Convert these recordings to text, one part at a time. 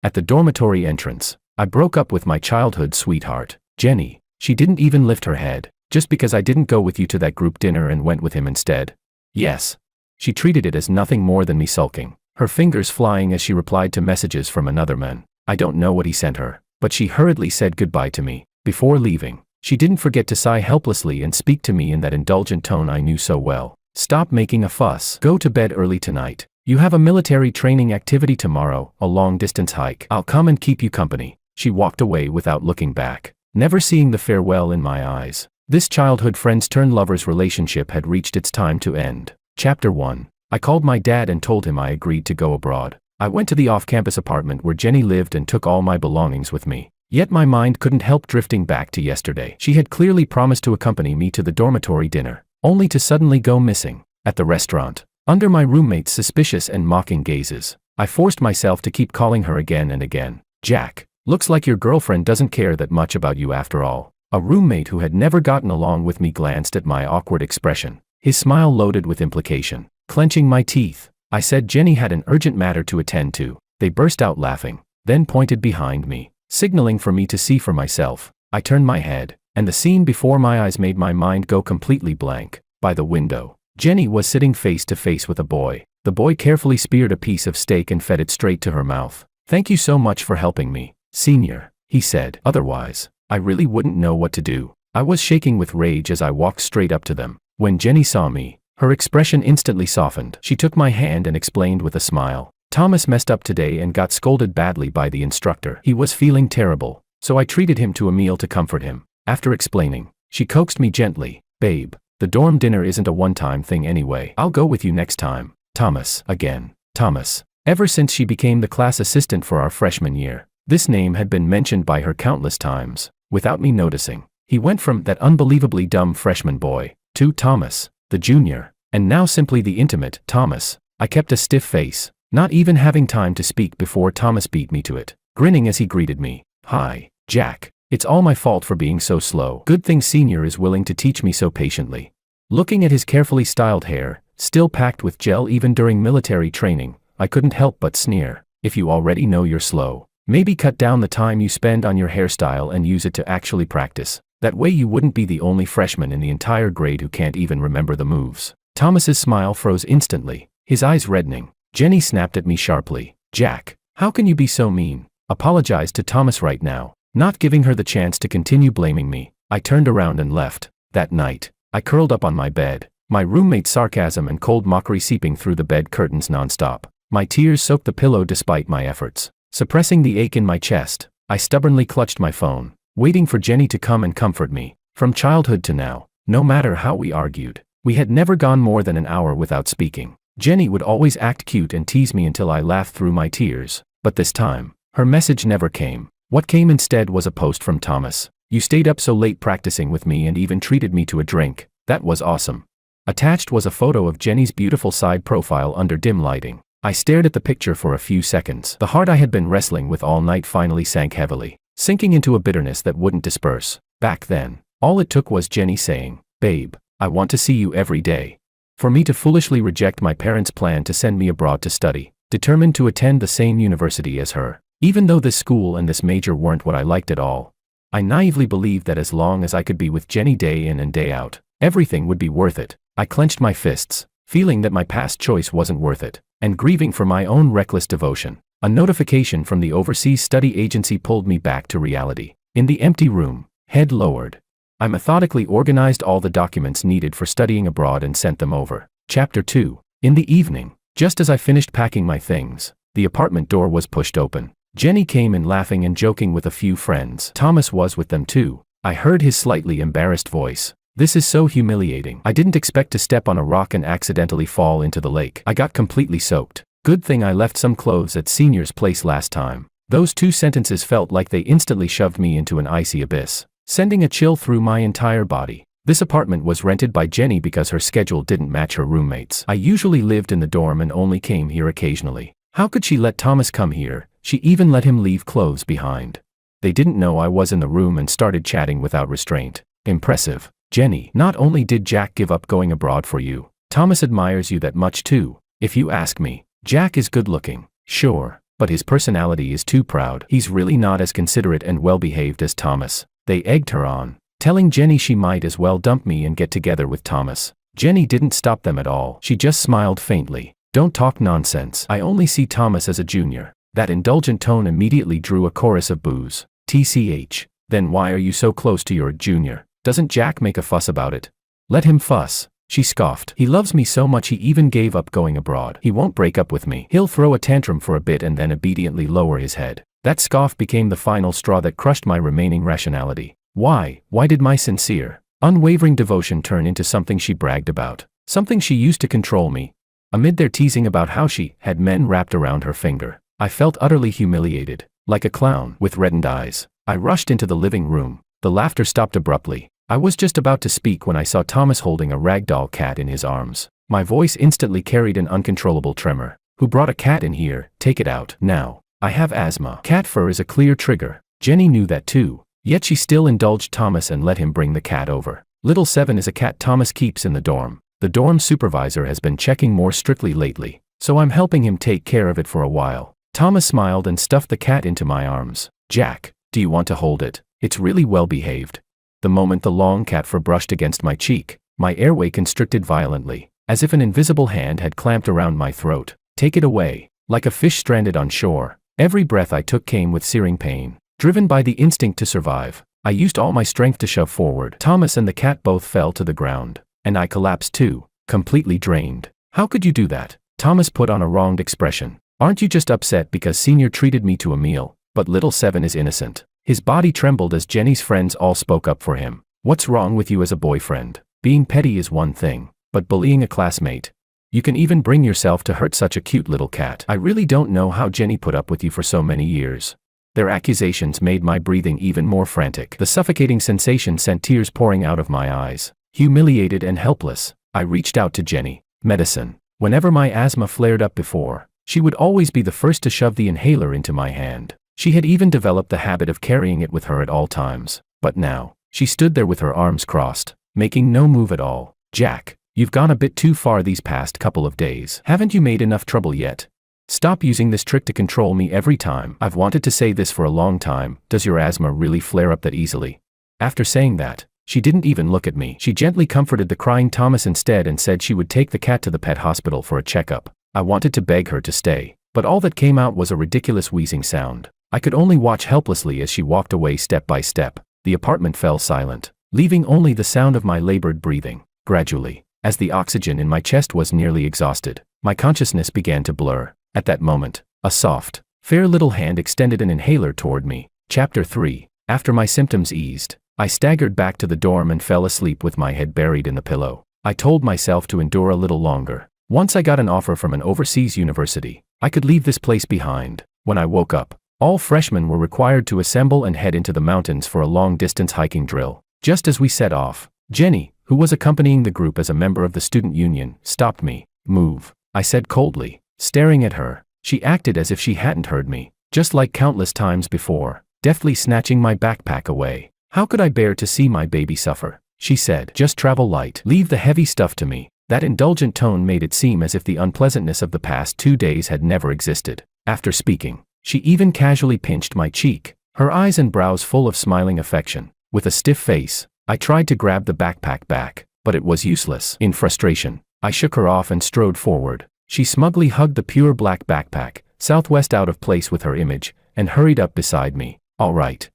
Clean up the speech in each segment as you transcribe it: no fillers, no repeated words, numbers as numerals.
At the dormitory entrance, I broke up with my childhood sweetheart, Jenny. She didn't even lift her head, just because I didn't go with you to that group dinner and went with him instead. Yes. She treated it as nothing more than me sulking, her fingers flying as she replied to messages from another man. I don't know what he sent her, but she hurriedly said goodbye to me. Before leaving, she didn't forget to sigh helplessly and speak to me in that indulgent tone I knew so well. Stop making a fuss. Go to bed early tonight. You have a military training activity tomorrow, a long-distance hike. I'll come and keep you company. She walked away without looking back, never seeing the farewell in my eyes. This childhood friends-turned-lovers relationship had reached its time to end. Chapter 1. I called my dad and told him I agreed to go abroad. I went to the off-campus apartment where Jenny lived and took all my belongings with me. Yet my mind couldn't help drifting back to yesterday. She had clearly promised to accompany me to the dormitory dinner, only to suddenly go missing. At the restaurant, under my roommate's suspicious and mocking gazes, I forced myself to keep calling her again and again. Jack, looks like your girlfriend doesn't care that much about you after all. A roommate who had never gotten along with me glanced at my awkward expression, his smile loaded with implication. Clenching my teeth, I said Jenny had an urgent matter to attend to. They burst out laughing, then pointed behind me, signaling for me to see for myself. I turned my head, and the scene before my eyes made my mind go completely blank. By the window, Jenny was sitting face to face with a boy. The boy carefully speared a piece of steak and fed it straight to her mouth. "Thank you so much for helping me, Senior," he said. "Otherwise, I really wouldn't know what to do." I was shaking with rage as I walked straight up to them. When Jenny saw me, her expression instantly softened. She took my hand and explained with a smile. "Thomas messed up today and got scolded badly by the instructor. He was feeling terrible, so I treated him to a meal to comfort him." After explaining, she coaxed me gently. "Babe, the dorm dinner isn't a one-time thing anyway. I'll go with you next time." Thomas, again. Thomas. Ever since she became the class assistant for our freshman year, this name had been mentioned by her countless times. Without me noticing, he went from that unbelievably dumb freshman boy to Thomas, the junior, and now simply the intimate Thomas. I kept a stiff face, not even having time to speak before Thomas beat me to it, grinning as he greeted me. "Hi, Jack. It's all my fault for being so slow. Good thing Senior is willing to teach me so patiently." Looking at his carefully styled hair, still packed with gel even during military training, I couldn't help but sneer. "If you already know you're slow, maybe cut down the time you spend on your hairstyle and use it to actually practice. That way you wouldn't be the only freshman in the entire grade who can't even remember the moves." Thomas's smile froze instantly, his eyes reddening. Jenny snapped at me sharply. "Jack, how can you be so mean? Apologize to Thomas right now." Not giving her the chance to continue blaming me, I turned around and left. That night, I curled up on my bed, my roommate's sarcasm and cold mockery seeping through the bed curtains nonstop. My tears soaked the pillow despite my efforts. Suppressing the ache in my chest, I stubbornly clutched my phone, waiting for Jenny to come and comfort me. From childhood to now, no matter how we argued, we had never gone more than an hour without speaking. Jenny would always act cute and tease me until I laughed through my tears. But this time, her message never came. What came instead was a post from Thomas. "You stayed up so late practicing with me and even treated me to a drink. That was awesome." Attached was a photo of Jenny's beautiful side profile under dim lighting. I stared at the picture for a few seconds. The heart I had been wrestling with all night finally sank heavily, sinking into a bitterness that wouldn't disperse. Back then, all it took was Jenny saying, "Babe, I want to see you every day." For me to foolishly reject my parents' plan to send me abroad to study, determined to attend the same university as her. Even though this school and this major weren't what I liked at all, I naively believed that as long as I could be with Jenny day in and day out, everything would be worth it. I clenched my fists, feeling that my past choice wasn't worth it, and grieving for my own reckless devotion. A notification from the overseas study agency pulled me back to reality. In the empty room, head lowered, I methodically organized all the documents needed for studying abroad and sent them over. Chapter 2. In the evening, just as I finished packing my things, the apartment door was pushed open. Jenny came in laughing and joking with a few friends. Thomas was with them too. I heard his slightly embarrassed voice. "This is so humiliating. I didn't expect to step on a rock and accidentally fall into the lake. I got completely soaked. Good thing I left some clothes at Senior's place last time." Those two sentences felt like they instantly shoved me into an icy abyss, sending a chill through my entire body. This apartment was rented by Jenny because her schedule didn't match her roommates. I usually lived in the dorm and only came here occasionally. How could she let Thomas come here? She even let him leave clothes behind. They didn't know I was in the room and started chatting without restraint. Impressive. "Jenny, not only did Jack give up going abroad for you, Thomas admires you that much too. If you ask me, Jack is good looking, sure, but his personality is too proud. He's really not as considerate and well-behaved as Thomas. They egged her on, telling Jenny she might as well dump me and get together with Thomas. Jenny didn't stop them at all. She just smiled faintly. Don't talk nonsense. I only see Thomas as a junior. That indulgent tone immediately drew a chorus of boos. TCH. Then why are you so close to your junior? Doesn't Jack make a fuss about it? Let him fuss. She scoffed. He loves me so much he even gave up going abroad. He won't break up with me. He'll throw a tantrum for a bit and then obediently lower his head. That scoff became the final straw that crushed my remaining rationality. Why did my sincere, unwavering devotion turn into something she bragged about? Something she used to control me? Amid their teasing about how she had men wrapped around her finger, I felt utterly humiliated, like a clown with reddened eyes. I rushed into the living room. The laughter stopped abruptly. I was just about to speak when I saw Thomas holding a ragdoll cat in his arms. My voice instantly carried an uncontrollable tremor. Who brought a cat in here? Take it out, now. I have asthma. Cat fur is a clear trigger. Jenny knew that too. Yet she still indulged Thomas and let him bring the cat over. Little Seven is a cat Thomas keeps in the dorm. The dorm supervisor has been checking more strictly lately, so I'm helping him take care of it for a while. Thomas smiled and stuffed the cat into my arms. Jack, do you want to hold it? It's really well behaved. The moment the long cat fur brushed against my cheek, my airway constricted violently, as if an invisible hand had clamped around my throat. Take it away. Like a fish stranded on shore, every breath I took came with searing pain. Driven by the instinct to survive, I used all my strength to shove forward. Thomas and the cat both fell to the ground, and I collapsed too, completely drained. How could you do that? Thomas put on a wronged expression. Aren't you just upset because Senior treated me to a meal? But Little Seven is innocent. His body trembled as Jenny's friends all spoke up for him. What's wrong with you as a boyfriend? Being petty is one thing, but bullying a classmate? You can even bring yourself to hurt such a cute little cat. I really don't know how Jenny put up with you for so many years. Their accusations made my breathing even more frantic. The suffocating sensation sent tears pouring out of my eyes. Humiliated and helpless, I reached out to Jenny. Medicine. Whenever my asthma flared up before, she would always be the first to shove the inhaler into my hand. She had even developed the habit of carrying it with her at all times. But now, she stood there with her arms crossed, making no move at all. Jack, you've gone a bit too far these past couple of days. Haven't you made enough trouble yet? Stop using this trick to control me every time. I've wanted to say this for a long time. Does your asthma really flare up that easily? After saying that, she didn't even look at me. She gently comforted the crying Thomas instead and said she would take the cat to the pet hospital for a checkup. I wanted to beg her to stay, but all that came out was a ridiculous wheezing sound. I could only watch helplessly as she walked away step by step. The apartment fell silent, leaving only the sound of my labored breathing. Gradually, as the oxygen in my chest was nearly exhausted, my consciousness began to blur. At that moment, a soft, fair little hand extended an inhaler toward me. Chapter 3. After my symptoms eased, I staggered back to the dorm and fell asleep with my head buried in the pillow. I told myself to endure a little longer. Once I got an offer from an overseas university, I could leave this place behind. When I woke up, all freshmen were required to assemble and head into the mountains for a long-distance hiking drill. Just as we set off, Jenny, who was accompanying the group as a member of the student union, stopped me. Move, I said coldly. Staring at her, she acted as if she hadn't heard me, just like countless times before, deftly snatching my backpack away. How could I bear to see my baby suffer? She said, just travel light. Leave the heavy stuff to me. That indulgent tone made it seem as if the unpleasantness of the past 2 days had never existed. After speaking, she even casually pinched my cheek, her eyes and brows full of smiling affection. With a stiff face, I tried to grab the backpack back, but it was useless. In frustration, I shook her off and strode forward. She smugly hugged the pure black backpack, Southwest out of place with her image, and hurried up beside me. All right,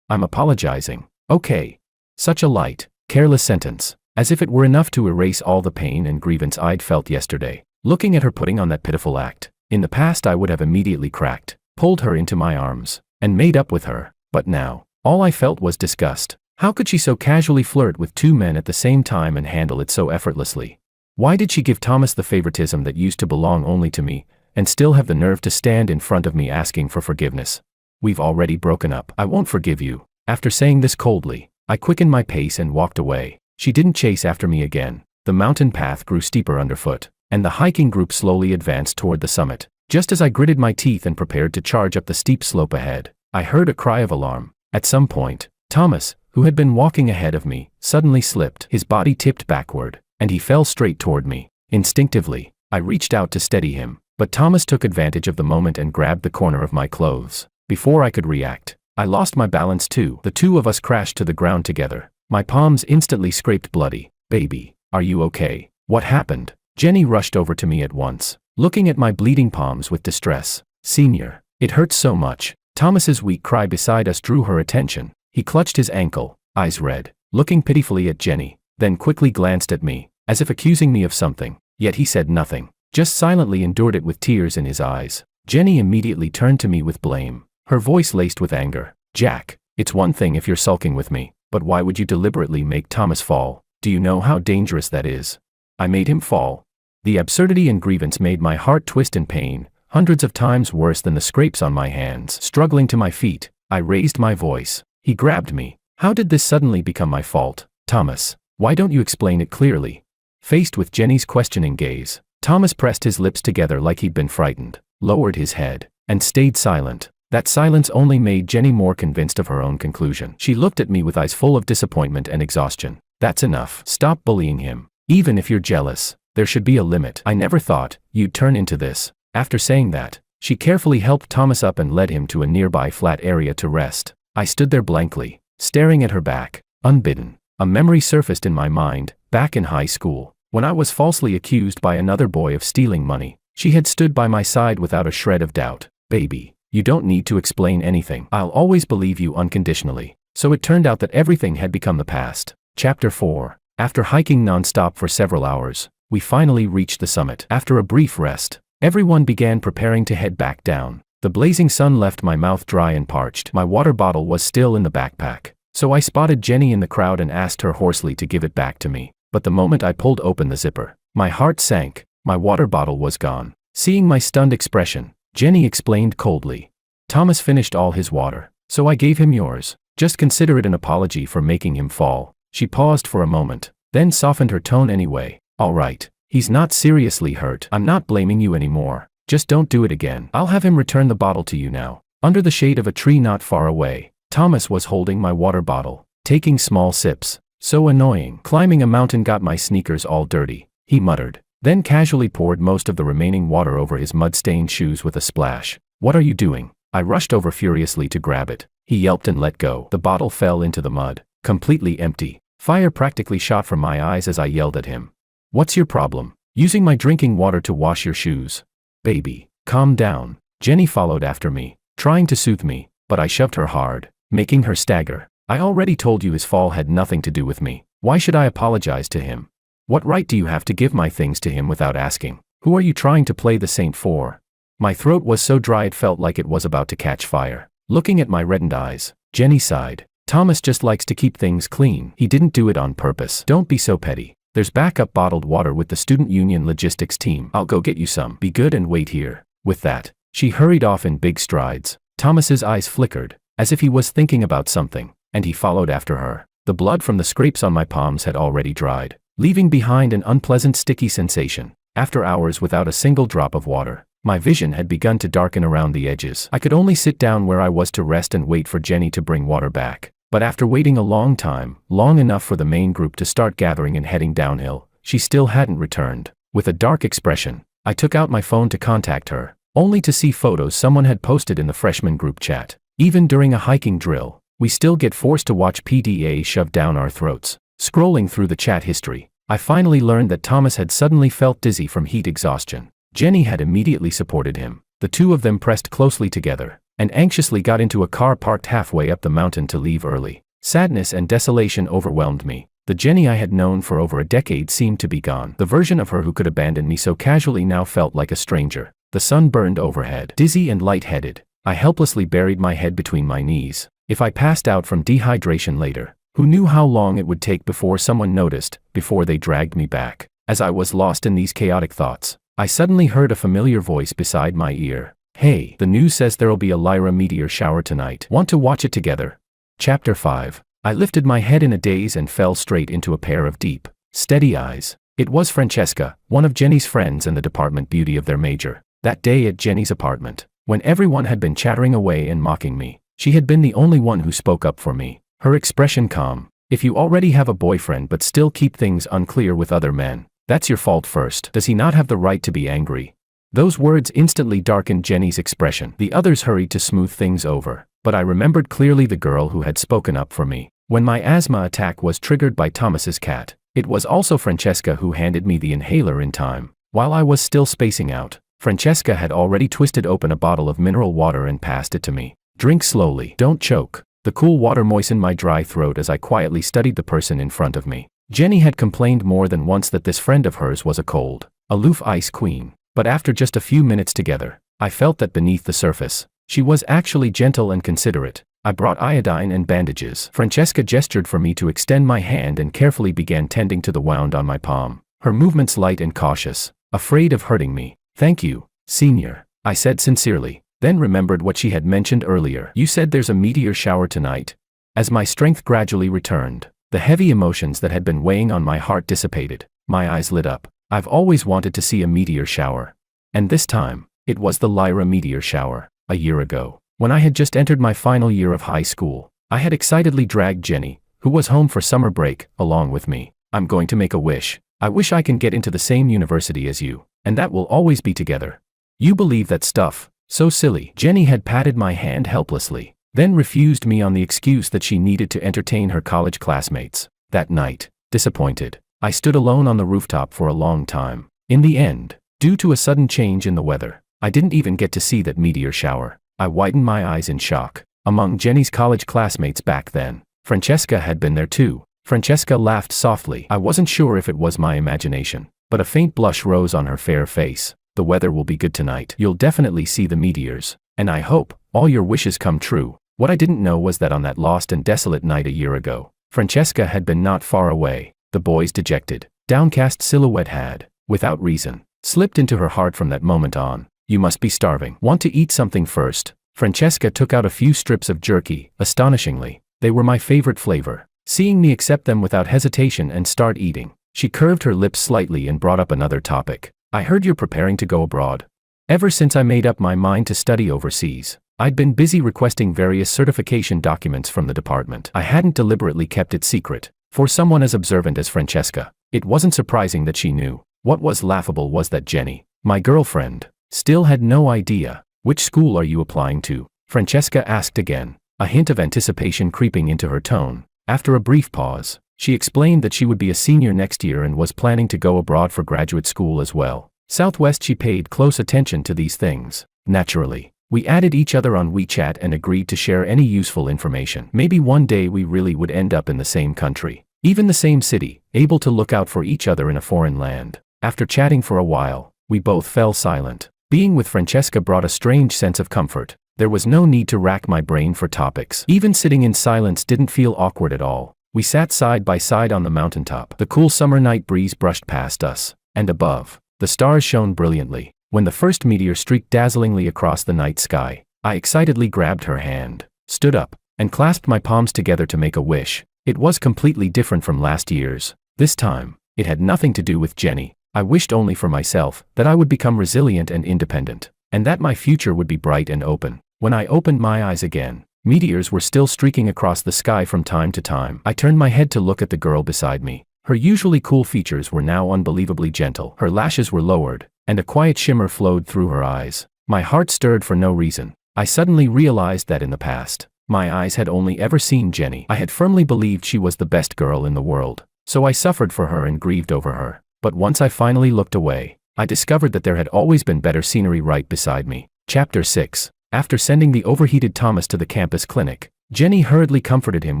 I'm apologizing. Okay. Such a light, careless sentence, as if it were enough to erase all the pain and grievance I'd felt yesterday. Looking at her putting on that pitiful act, in the past I would have immediately cracked, pulled her into my arms, and made up with her. But now, all I felt was disgust. How could she so casually flirt with 2 men at the same time and handle it so effortlessly? Why did she give Thomas the favoritism that used to belong only to me, and still have the nerve to stand in front of me asking for forgiveness? We've already broken up. I won't forgive you. After saying this coldly, I quickened my pace and walked away. She didn't chase after me again. The mountain path grew steeper underfoot, and the hiking group slowly advanced toward the summit. Just as I gritted my teeth and prepared to charge up the steep slope ahead, I heard a cry of alarm. At some point, Thomas, who had been walking ahead of me, suddenly slipped. His body tipped backward, and he fell straight toward me. Instinctively, I reached out to steady him, But Thomas took advantage of the moment and grabbed the corner of my clothes. Before I could react, I lost my balance too. The two of us crashed to the ground together. My palms instantly scraped bloody. Baby, are you okay? What happened? Jenny rushed over to me at once, looking at my bleeding palms with distress. Senior, it hurts so much. Thomas's weak cry beside us drew her attention. He clutched his ankle, eyes red, looking pitifully at Jenny, then quickly glanced at me, as if accusing me of something. Yet he said nothing, just silently endured it with tears in his eyes. Jenny immediately turned to me with blame, her voice laced with anger. Jack, it's one thing if you're sulking with me, but why would you deliberately make Thomas fall? Do you know how dangerous that is? I made him fall. The absurdity and grievance made my heart twist in pain, hundreds of times worse than the scrapes on my hands. Struggling to my feet, I raised my voice. He grabbed me. How did this suddenly become my fault? Thomas, why don't you explain it clearly? Faced with Jenny's questioning gaze, Thomas pressed his lips together like he'd been frightened, lowered his head, and stayed silent. That silence only made Jenny more convinced of her own conclusion. She looked at me with eyes full of disappointment and exhaustion. That's enough. Stop bullying him. Even if you're jealous, there should be a limit. I never thought you'd turn into this. After saying that, she carefully helped Thomas up and led him to a nearby flat area to rest. I stood there blankly, staring at her back, unbidden. A memory surfaced in my mind, back in high school, when I was falsely accused by another boy of stealing money. She had stood by my side without a shred of doubt. Baby, you don't need to explain anything. I'll always believe you unconditionally. So it turned out that everything had become the past. Chapter 4. After hiking non-stop for several hours, we finally reached the summit. After a brief rest, everyone began preparing to head back down. The blazing sun left my mouth dry and parched. My water bottle was still in the backpack, so I spotted Jenny in the crowd and asked her hoarsely to give it back to me. But the moment I pulled open the zipper, my heart sank. My water bottle was gone. Seeing my stunned expression, Jenny explained coldly. Thomas finished all his water, so I gave him yours. Just consider it an apology for making him fall. She paused for a moment, then softened her tone anyway. All right, he's not seriously hurt. I'm not blaming you anymore. Just don't do it again. I'll have him return the bottle to you now. Under the shade of a tree not far away, Thomas was holding my water bottle, taking small sips. So annoying. Climbing a mountain got my sneakers all dirty, he muttered, then casually poured most of the remaining water over his mud-stained shoes with a splash. What are you doing? I rushed over furiously to grab it. He yelped and let go. The bottle fell into the mud, completely empty. Fire practically shot from my eyes as I yelled at him. What's your problem? Using my drinking water to wash your shoes? Baby, calm down. Jenny followed after me, trying to soothe me, but I shoved her hard, making her stagger. I already told you his fall had nothing to do with me. Why should I apologize to him? What right do you have to give my things to him without asking? Who are you trying to play the saint for? My throat was so dry it felt like it was about to catch fire. Looking at my reddened eyes, Jenny sighed. Thomas just likes to keep things clean. He didn't do it on purpose. Don't be so petty. There's backup bottled water with the student union logistics team. I'll go get you some. Be good and wait here. With that, she hurried off in big strides. Thomas's eyes flickered, as if he was thinking about something, and he followed after her. The blood from the scrapes on my palms had already dried, leaving behind an unpleasant sticky sensation. After hours without a single drop of water, my vision had begun to darken around the edges. I could only sit down where I was to rest and wait for Jenny to bring water back. But after waiting a long time, long enough for the main group to start gathering and heading downhill, she still hadn't returned. With a dark expression, I took out my phone to contact her, only to see photos someone had posted in the freshman group chat. Even during a hiking drill, we still get forced to watch PDA shoved down our throats. Scrolling through the chat history, I finally learned that Thomas had suddenly felt dizzy from heat exhaustion. Jenny had immediately supported him. The two of them pressed closely together, and anxiously got into a car parked halfway up the mountain to leave early. Sadness and desolation overwhelmed me. The Jenny I had known for over a decade seemed to be gone. The version of her who could abandon me so casually now felt like a stranger. The sun burned overhead. Dizzy and lightheaded, I helplessly buried my head between my knees. If I passed out from dehydration later, who knew how long it would take before someone noticed, before they dragged me back? As I was lost in these chaotic thoughts, I suddenly heard a familiar voice beside my ear. Hey, the news says there'll be a Lyra meteor shower tonight. Want to watch it together? Chapter 5. I lifted my head in a daze and fell straight into a pair of deep, steady eyes. It was Francesca, one of Jenny's friends and the department beauty of their major. That day at Jenny's apartment, when everyone had been chattering away and mocking me, she had been the only one who spoke up for me. Her expression calm. If you already have a boyfriend but still keep things unclear with other men, that's your fault first. Does he not have the right to be angry? Those words instantly darkened Jenny's expression. The others hurried to smooth things over, but I remembered clearly the girl who had spoken up for me when my asthma attack was triggered by Thomas's cat. It was also Francesca who handed me the inhaler in time. While I was still spacing out, Francesca had already twisted open a bottle of mineral water and passed it to me. Drink slowly, don't choke. The cool water moistened my dry throat as I quietly studied the person in front of me. Jenny had complained more than once that this friend of hers was a cold, aloof ice queen, but after just a few minutes together, I felt that beneath the surface, she was actually gentle and considerate. I brought iodine and bandages. Francesca gestured for me to extend my hand and carefully began tending to the wound on my palm, her movements light and cautious, afraid of hurting me. Thank you, Senior, I said sincerely, then remembered what she had mentioned earlier. You said there's a meteor shower tonight. As my strength gradually returned, the heavy emotions that had been weighing on my heart dissipated. My eyes lit up. I've always wanted to see a meteor shower. And this time, it was the Lyra meteor shower. A year ago, when I had just entered my final year of high school, I had excitedly dragged Jenny, who was home for summer break, along with me. I'm going to make a wish. I wish I can get into the same university as you, and that we'll always be together. You believe that stuff? So silly. Jenny had patted my hand helplessly, then refused me on the excuse that she needed to entertain her college classmates. That night, disappointed, I stood alone on the rooftop for a long time. In the end, due to a sudden change in the weather, I didn't even get to see that meteor shower. I widened my eyes in shock. Among Jenny's college classmates back then, Francesca had been there too. Francesca laughed softly. I wasn't sure if it was my imagination, but a faint blush rose on her fair face. The weather will be good tonight. You'll definitely see the meteors, and I hope all your wishes come true. What I didn't know was that on that lost and desolate night a year ago, Francesca had been not far away. The boy's dejected, downcast silhouette had, without reason, slipped into her heart from that moment on. You must be starving. Want to eat something first? Francesca took out a few strips of jerky. Astonishingly, they were my favorite flavor. Seeing me accept them without hesitation and start eating, she curved her lips slightly and brought up another topic. I heard you're preparing to go abroad. Ever since I made up my mind to study overseas, I'd been busy requesting various certification documents from the department. I hadn't deliberately kept it secret. For someone as observant as Francesca, it wasn't surprising that she knew. What was laughable was that Jenny, my girlfriend, still had no idea. Which school are you applying to? Francesca asked again, a hint of anticipation creeping into her tone. After a brief pause, she explained that she would be a senior next year and was planning to go abroad for graduate school as well. Southwest. She paid close attention to these things. Naturally, we added each other on WeChat and agreed to share any useful information. Maybe one day we really would end up in the same country, even the same city, able to look out for each other in a foreign land. After chatting for a while, we both fell silent. Being with Francesca brought a strange sense of comfort. There was no need to rack my brain for topics. Even sitting in silence didn't feel awkward at all. We sat side by side on the mountaintop. The cool summer night breeze brushed past us, and above, the stars shone brilliantly. When the first meteor streaked dazzlingly across the night sky, I excitedly grabbed her hand, stood up, and clasped my palms together to make a wish. It was completely different from last year's. This time, it had nothing to do with Jenny. I wished only for myself, that I would become resilient and independent, and that my future would be bright and open. When I opened my eyes again, meteors were still streaking across the sky from time to time. I turned my head to look at the girl beside me. Her usually cool features were now unbelievably gentle. Her lashes were lowered, and a quiet shimmer flowed through her eyes. My heart stirred for no reason. I suddenly realized that in the past, my eyes had only ever seen Jenny. I had firmly believed she was the best girl in the world, so I suffered for her and grieved over her. But once I finally looked away, I discovered that there had always been better scenery right beside me. Chapter 6. After sending the overheated Thomas to the campus clinic, Jenny hurriedly comforted him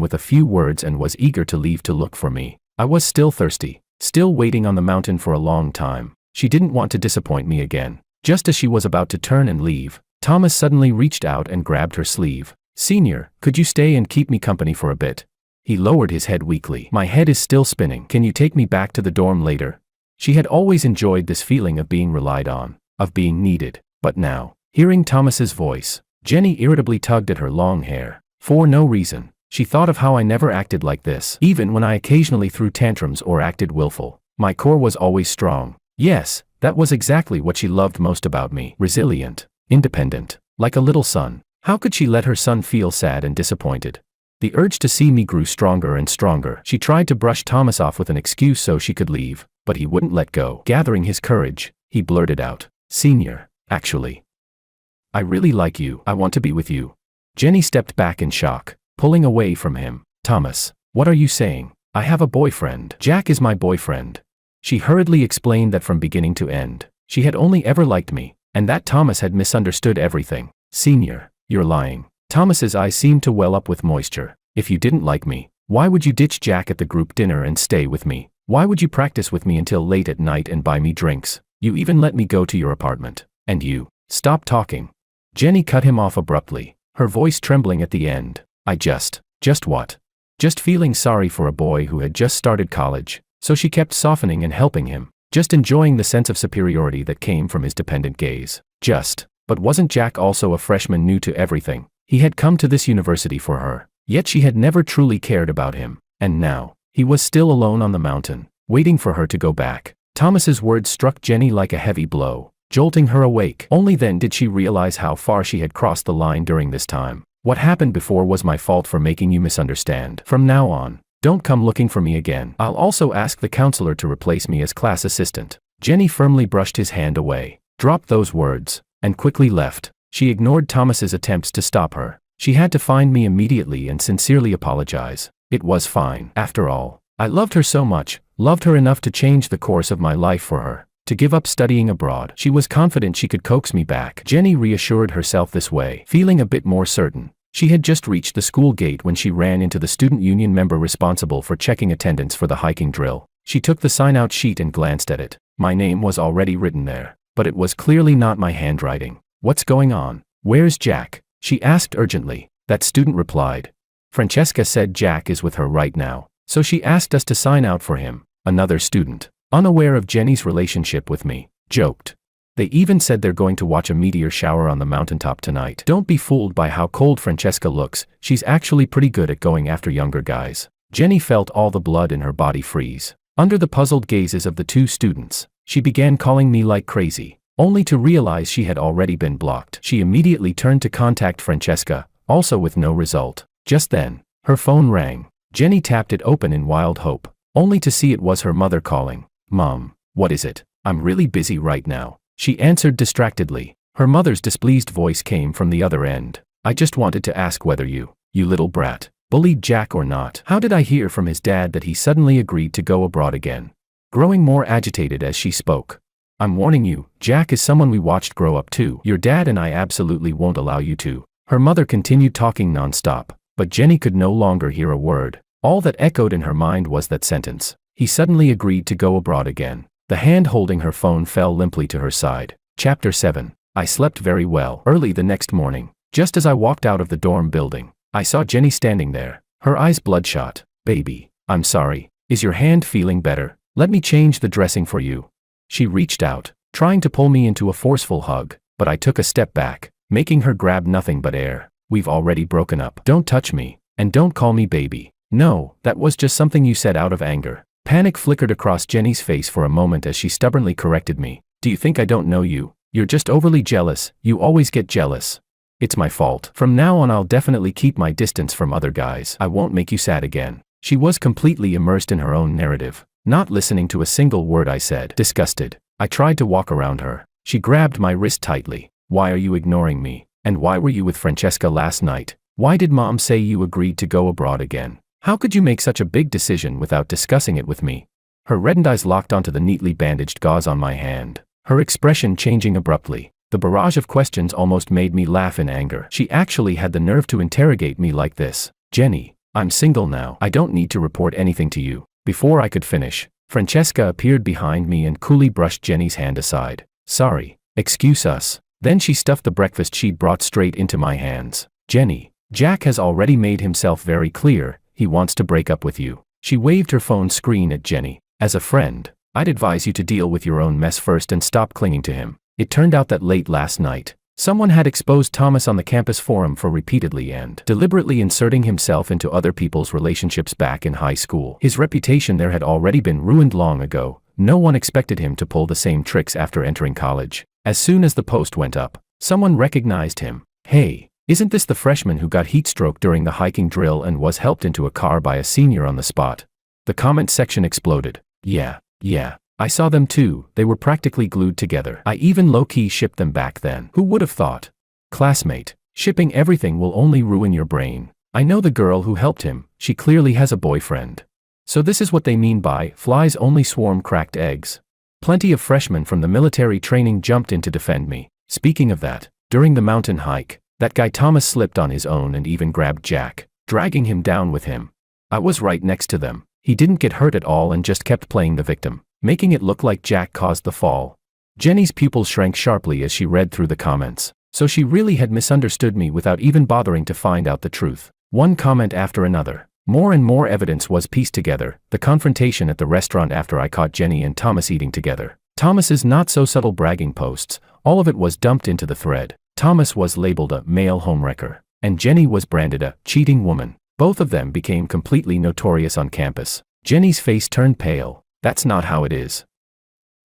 with a few words and was eager to leave to look for me. I was still thirsty, still waiting on the mountain for a long time. She didn't want to disappoint me again. Just as she was about to turn and leave, Thomas suddenly reached out and grabbed her sleeve. Senior, could you stay and keep me company for a bit? He lowered his head weakly. My head is still spinning. Can you take me back to the dorm later? She had always enjoyed this feeling of being relied on, of being needed. But now, hearing Thomas's voice, Jenny irritably tugged at her long hair. For no reason, she thought of how I never acted like this. Even when I occasionally threw tantrums or acted willful, my core was always strong. Yes, that was exactly what she loved most about me. Resilient, independent, like a little son. How could she let her son feel sad and disappointed? The urge to see me grew stronger and stronger. She tried to brush Thomas off with an excuse so she could leave, but he wouldn't let go. Gathering his courage, he blurted out, Senior, actually. I really like you. I want to be with you. Jenny stepped back in shock, pulling away from him. Thomas, what are you saying? I have a boyfriend. Jack is my boyfriend. She hurriedly explained that from beginning to end, she had only ever liked me, and that Thomas had misunderstood everything. Senior, you're lying. Thomas's eyes seemed to well up with moisture. If you didn't like me, why would you ditch Jack at the group dinner and stay with me? Why would you practice with me until late at night and buy me drinks? You even let me go to your apartment. And you, stop talking. Jenny cut him off abruptly, her voice trembling at the end. Just what? Just feeling sorry for a boy who had just started college, so she kept softening and helping him, just enjoying the sense of superiority that came from his dependent gaze. But wasn't Jack also a freshman new to everything? He had come to this university for her, yet she had never truly cared about him, and now, he was still alone on the mountain, waiting for her to go back. Thomas's words struck Jenny like a heavy blow, jolting her awake. Only then did she realize how far she had crossed the line during this time. What happened before was my fault for making you misunderstand. From now on, don't come looking for me again. I'll also ask the counselor to replace me as class assistant. Jenny firmly brushed his hand away, dropped those words, and quickly left. She ignored Thomas's attempts to stop her. She had to find me immediately and sincerely apologize. It was fine. After all, I loved her so much, loved her enough to change the course of my life for her, to give up studying abroad. She was confident she could coax me back. Jenny reassured herself this way, feeling a bit more certain. She had just reached the school gate when she ran into the student union member responsible for checking attendance for the hiking drill. She took the sign-out sheet and glanced at it. My name was already written there, but it was clearly not my handwriting. What's going on? Where's Jack? She asked urgently. That student replied. Francesca said Jack is with her right now, so she asked us to sign out for him. Another student, unaware of Jenny's relationship with me, joked. They even said they're going to watch a meteor shower on the mountaintop tonight. Don't be fooled by how cold Francesca looks. She's actually pretty good at going after younger guys. Jenny felt all the blood in her body freeze. Under the puzzled gazes of the two students, she began calling me like crazy, only to realize she had already been blocked. She immediately turned to contact Francesca, also with no result. Just then, her phone rang. Jenny tapped it open in wild hope, only to see it was her mother calling. Mom, what is it? I'm really busy right now. She answered distractedly. Her mother's displeased voice came from the other end. I just wanted to ask whether you little brat, bullied Jack or not. How did I hear from his dad that he suddenly agreed to go abroad again? Growing more agitated as she spoke. I'm warning you, Jack is someone we watched grow up too. Your dad and I absolutely won't allow you to. Her mother continued talking nonstop, but Jenny could no longer hear a word. All that echoed in her mind was that sentence. He suddenly agreed to go abroad again. The hand holding her phone fell limply to her side. Chapter 7. I slept very well. Early the next morning, just as I walked out of the dorm building, I saw Jenny standing there, her eyes bloodshot. Baby, I'm sorry. Is your hand feeling better? Let me change the dressing for you. She reached out, trying to pull me into a forceful hug, but I took a step back, making her grab nothing but air. We've already broken up. Don't touch me, and don't call me baby. No, that was just something you said out of anger. Panic flickered across Jenny's face for a moment as she stubbornly corrected me. Do you think I don't know you? You're just overly jealous. You always get jealous. It's my fault. From now on I'll definitely keep my distance from other guys. I won't make you sad again. She was completely immersed in her own narrative, not listening to a single word I said. Disgusted, I tried to walk around her. She grabbed my wrist tightly. Why are you ignoring me? And why were you with Francesca last night? Why did Mom say you agreed to go abroad again? How could you make such a big decision without discussing it with me? Her reddened eyes locked onto the neatly bandaged gauze on my hand, her expression changing abruptly. The barrage of questions almost made me laugh in anger. She actually had the nerve to interrogate me like this. Jenny, I'm single now. I don't need to report anything to you. Before I could finish, Francesca appeared behind me and coolly brushed Jenny's hand aside. Sorry, excuse us. Then she stuffed the breakfast she'd brought straight into my hands. Jenny, Jack has already made himself very clear. He wants to break up with you. She waved her phone screen at Jenny. As a friend, I'd advise you to deal with your own mess first and stop clinging to him. It turned out that late last night, someone had exposed Thomas on the campus forum for repeatedly and deliberately inserting himself into other people's relationships back in high school. His reputation there had already been ruined long ago. No one expected him to pull the same tricks after entering college. As soon as the post went up, someone recognized him. Hey, isn't this the freshman who got heatstroke during the hiking drill and was helped into a car by a senior on the spot? The comment section exploded. Yeah, I saw them too, they were practically glued together. I even low-key shipped them back then. Who would have thought? Classmate, shipping everything will only ruin your brain. I know the girl who helped him, she clearly has a boyfriend. So this is what they mean by, flies only swarm cracked eggs. Plenty of freshmen from the military training jumped in to defend me. Speaking of that, during the mountain hike, that guy Thomas slipped on his own and even grabbed Jack, dragging him down with him. I was right next to them. He didn't get hurt at all and just kept playing the victim, making it look like Jack caused the fall. Jenny's pupils shrank sharply as she read through the comments. So she really had misunderstood me without even bothering to find out the truth. One comment after another. More and more evidence was pieced together. The confrontation at the restaurant after I caught Jenny and Thomas eating together. Thomas's not-so-subtle bragging posts. All of it was dumped into the thread. Thomas was labeled a male homewrecker, and Jenny was branded a cheating woman. Both of them became completely notorious on campus. Jenny's face turned pale. That's not how it is.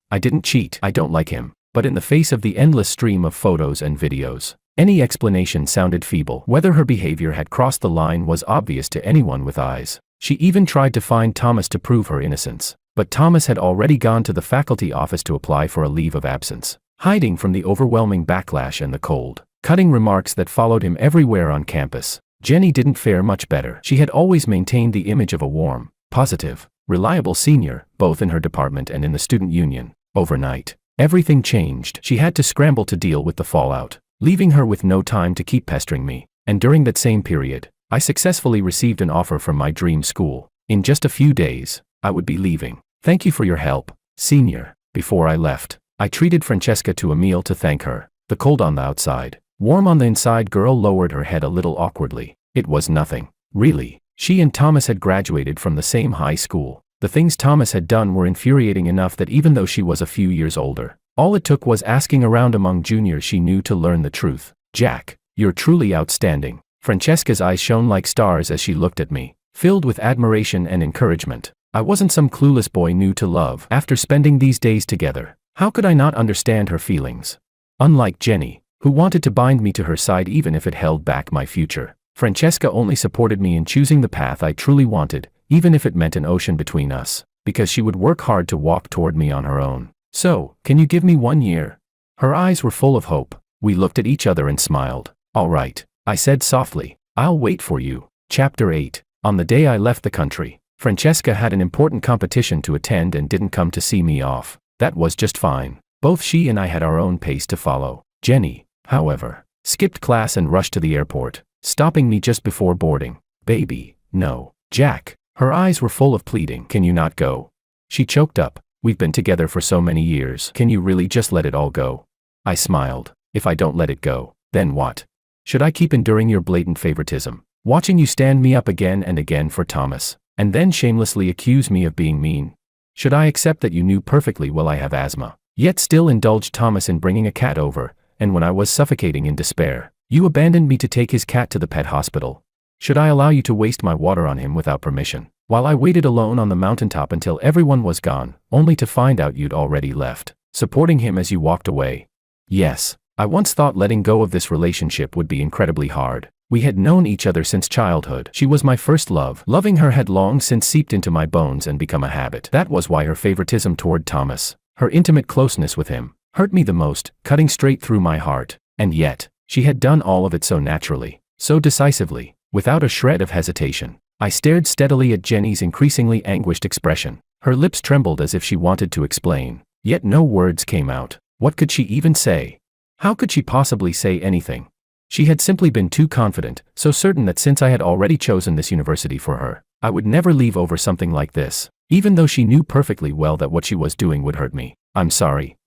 I didn't cheat. I don't like him. But in the face of the endless stream of photos and videos, any explanation sounded feeble. Whether her behavior had crossed the line was obvious to anyone with eyes. She even tried to find Thomas to prove her innocence. But Thomas had already gone to the faculty office to apply for a leave of absence, hiding from the overwhelming backlash and the cold, cutting remarks that followed him everywhere on campus. Jenny didn't fare much better. She had always maintained the image of a warm, positive, reliable senior, both in her department and in the student union. Overnight, everything changed. She had to scramble to deal with the fallout, leaving her with no time to keep pestering me. And during that same period, I successfully received an offer from my dream school. In just a few days, I would be leaving. Thank you for your help, senior. Before I left, I treated Francesca to a meal to thank her. The cold on the outside, warm on the inside. Girl lowered her head a little awkwardly. It was nothing, really. She and Thomas had graduated from the same high school. The things Thomas had done were infuriating enough that even though she was a few years older, all it took was asking around among juniors she knew to learn the truth. Jack, you're truly outstanding. Francesca's eyes shone like stars as she looked at me, filled with admiration and encouragement. I wasn't some clueless boy new to love. After spending these days together, how could I not understand her feelings? Unlike Jenny, who wanted to bind me to her side even if it held back my future, Francesca only supported me in choosing the path I truly wanted, even if it meant an ocean between us, because she would work hard to walk toward me on her own. So, can you give me 1 year? Her eyes were full of hope. We looked at each other and smiled. All right, I said softly. I'll wait for you. Chapter 8. On the day I left the country, Francesca had an important competition to attend and didn't come to see me off. That was just fine. Both she and I had our own pace to follow. Jenny, however, skipped class and rushed to the airport, stopping me just before boarding. Baby, no. Jack. Her eyes were full of pleading. Can you not go? She choked up. We've been together for so many years. Can you really just let it all go? I smiled. If I don't let it go, then what? Should I keep enduring your blatant favoritism, watching you stand me up again and again for Thomas, and then shamelessly accuse me of being mean? Should I accept that you knew perfectly well I have asthma, yet still indulged Thomas in bringing a cat over, and when I was suffocating in despair, you abandoned me to take his cat to the pet hospital? Should I allow you to waste my water on him without permission, while I waited alone on the mountaintop until everyone was gone, only to find out you'd already left, supporting him as you walked away? Yes, I once thought letting go of this relationship would be incredibly hard. We had known each other since childhood. She was my first love. Loving her had long since seeped into my bones and become a habit. That was why her favoritism toward Thomas, her intimate closeness with him, hurt me the most, cutting straight through my heart. And yet, she had done all of it so naturally, so decisively, without a shred of hesitation. I stared steadily at Jenny's increasingly anguished expression. Her lips trembled as if she wanted to explain, yet no words came out. What could she even say? How could she possibly say anything? She had simply been too confident, so certain that since I had already chosen this university for her, I would never leave over something like this, even though she knew perfectly well that what she was doing would hurt me. I'm sorry.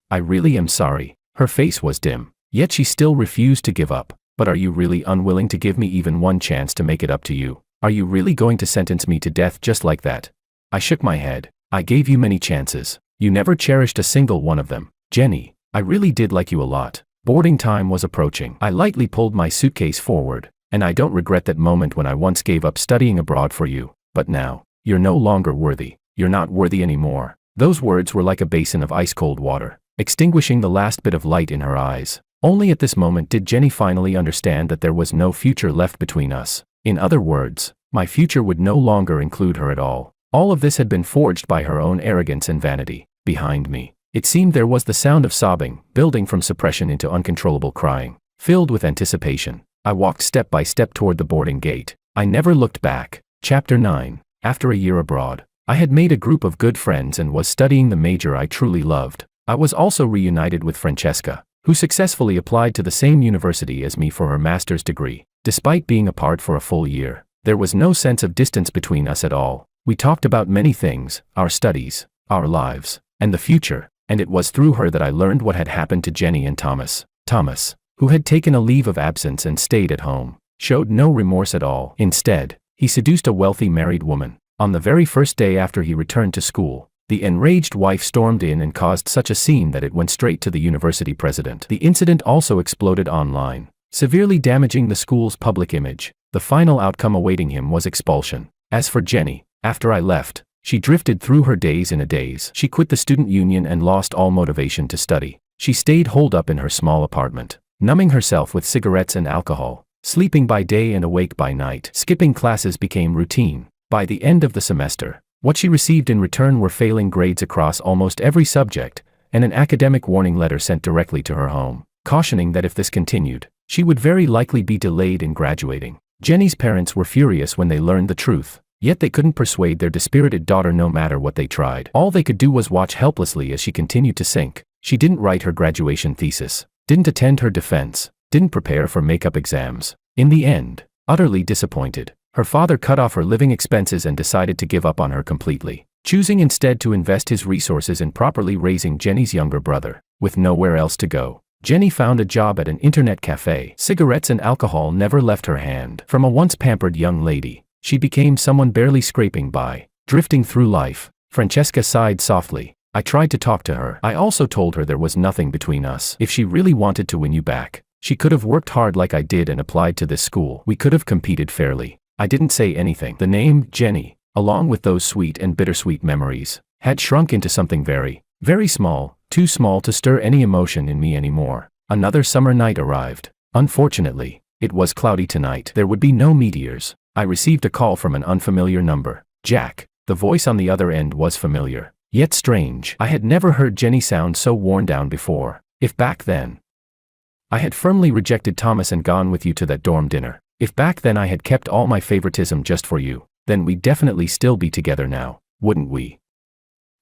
I really am sorry. Her face was dim, yet she still refused to give up. But are you really unwilling to give me even one chance to make it up to you? Are you really going to sentence me to death just like that? I shook my head. I gave you many chances. You never cherished a single one of them. Jenny, I really did like you a lot. Boarding time was approaching. I lightly pulled my suitcase forward, and I don't regret that moment when I once gave up studying abroad for you. But now, you're no longer worthy. You're not worthy anymore. Those words were like a basin of ice-cold water, extinguishing the last bit of light in her eyes. Only at this moment did Jenny finally understand that there was no future left between us. In other words, my future would no longer include her at all. All of this had been forged by her own arrogance and vanity. Behind me, it seemed there was the sound of sobbing, building from suppression into uncontrollable crying. Filled with anticipation, I walked step by step toward the boarding gate. I never looked back. Chapter 9. After a year abroad, I had made a group of good friends and was studying the major I truly loved. I was also reunited with Francesca, who successfully applied to the same university as me for her master's degree. Despite being apart for a full year, there was no sense of distance between us at all. We talked about many things, our studies, our lives, and the future, and it was through her that I learned what had happened to Jenny and Thomas. Thomas, who had taken a leave of absence and stayed at home, showed no remorse at all. Instead, he seduced a wealthy married woman. On the very first day after he returned to school, the enraged wife stormed in and caused such a scene that it went straight to the university president. The incident also exploded online, severely damaging the school's public image. The final outcome awaiting him was expulsion. As for Jenny, after I left, she drifted through her days in a daze. She quit the student union and lost all motivation to study. She stayed holed up in her small apartment, numbing herself with cigarettes and alcohol, sleeping by day and awake by night. Skipping classes became routine. By the end of the semester, what she received in return were failing grades across almost every subject, and an academic warning letter sent directly to her home, cautioning that if this continued, she would very likely be delayed in graduating. Jenny's parents were furious when they learned the truth, yet they couldn't persuade their dispirited daughter no matter what they tried. All they could do was watch helplessly as she continued to sink. She didn't write her graduation thesis, didn't attend her defense, didn't prepare for makeup exams. In the end, utterly disappointed, her father cut off her living expenses and decided to give up on her completely, choosing instead to invest his resources in properly raising Jenny's younger brother. With nowhere else to go, Jenny found a job at an internet cafe. Cigarettes and alcohol never left her hand. From a once pampered young lady, she became someone barely scraping by, drifting through life. Francesca sighed softly. I tried to talk to her. I also told her there was nothing between us. If she really wanted to win you back, she could have worked hard like I did and applied to this school. We could have competed fairly. I didn't say anything. The name, Jenny, along with those sweet and bittersweet memories, had shrunk into something very, very small, too small to stir any emotion in me anymore. Another summer night arrived. Unfortunately, it was cloudy tonight. There would be no meteors. I received a call from an unfamiliar number. Jack. The voice on the other end was familiar, yet strange. I had never heard Jenny sound so worn down before. If back then I had firmly rejected Thomas and gone with you to that dorm dinner, if back then I had kept all my favoritism just for you, then we'd definitely still be together now, wouldn't we?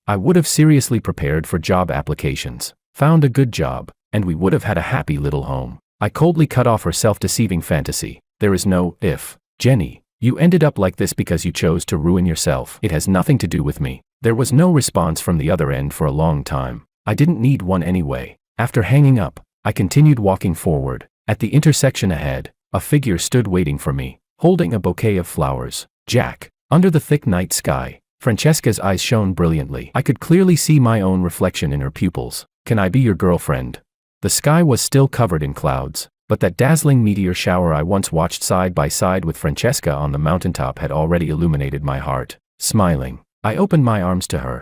I would have seriously prepared for job applications, found a good job, and we would have had a happy little home. I coldly cut off her self-deceiving fantasy. There is no if. Jenny, you ended up like this because you chose to ruin yourself. It has nothing to do with me. There was no response from the other end for a long time. I didn't need one anyway. After hanging up, I continued walking forward. At the intersection ahead, a figure stood waiting for me, holding a bouquet of flowers. Jack. Under the thick night sky, Francesca's eyes shone brilliantly. I could clearly see my own reflection in her pupils. Can I be your girlfriend? The sky was still covered in clouds, but that dazzling meteor shower I once watched side by side with Francesca on the mountaintop had already illuminated my heart. Smiling, I opened my arms to her.